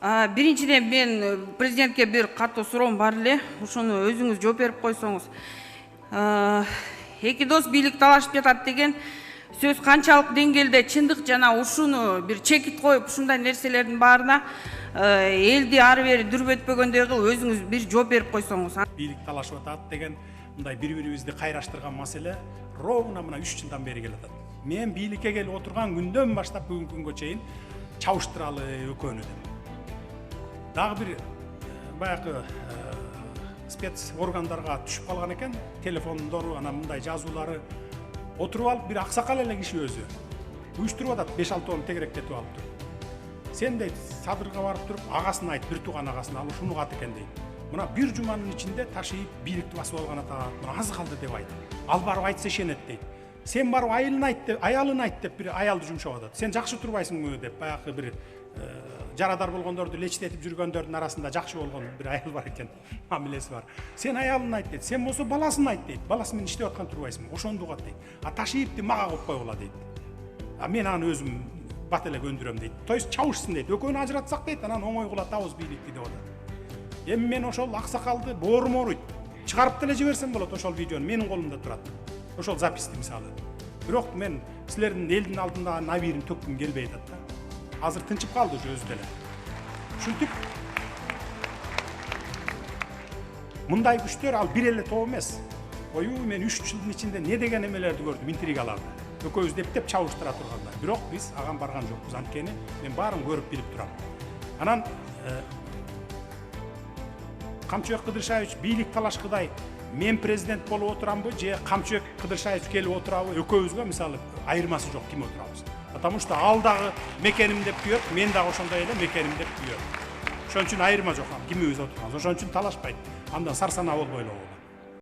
Биринчиден мен президентке бир катуу суроом бар эле. Ошону өзүңүз жооп берип койсоңуз. Эки дос бийлик талашып жатат деген сөз канчалык деңгээлде чындык жана ушуну бир чекит коюп, ушундай нерселердин баарына элди ары бери дүрбөтпөгөндөй кылып өзүңүз бир жооп берип койсоңуз. Бийлик талашып атат деген мындай бири-бирибизди кайраштырган маселе ровно мына 3 жылдан бери келатат. Мен бийликке келип отурган күндөн баштап бүгүнкү күнгө чейин чабыштыралы экөөнү деп. Дагы бир баягы спец органдарга түшүп калган экен, телефондору анан мындай жазуулары отуруп алып бир аксакал эле киши өзү уюштуруп атат, 5-6 тегеректетип алып туруп. Сен дейт садырга барып туруп агасын айт, бир тууган агасын ал ушуну кат экен дейт. Мына бир жуманын ичинде ташыйып бийликти басып алган атат, мына аз калды деп айт. Ал барып айтса ишенет дейт. Сен барып аялын айт деп бир аялды жумшап атат. Сен жакшы турбайсыңбы деп баягы бир жарадар болгондорду лечитетип жүргөндөрдүн арасында жакшы болгон бир аял бар экен, мамилеси бар. Сен аялын айт дейт. Сен болсо баласын айт дейт. Баласы менен иштеп аткан турбайсыңбы? Ошону угат дейт. Ташыйып мага коюп койгула дейт. Мен аны өзүм бат эле көндүрөм дейт. То есть чабышсын дейт. Экөөнү ажыратсак дейт, анан оңой кулатабыз бийликти деп атат. Эми мен ошол аксакалды боорум ооруйт. Чыгарып деле жиберсем болот ошол видеону, менин колумда турат. Ошол записти мисалы. Бирок мен силердин элдин алдында набирим төккүм келбей атат да. Азыр тынчып калды уже өзү деле. Ушинтип мындай күчтөр ал бир эле топ эмес. Мен 3 жылдын ичинде не деген эмелерди көрдүм, интригаларды. Экөөбүз дептеп чабыштыра турганда. Бирок биз аган барган жокпуз. Анткени мен баарын көрүп билип турам. Анан Камчыбек Кыдыршаевич бийлик талашкыдай мен президент болуп отурамбы же Камчыбек Кыдыршаевич келип отурабы, экөөбүзгө мисалы айырмасы жок, ким отурабыз. Потому что ал дагы мекеним деп күйөт, мен дагы ошондой эле мекеним деп күйөт. Ошон үчүн айырма жок, кимибиз отурганбыз. Ошон үчүн талашпайт. Андан сарсанаа болбой эле.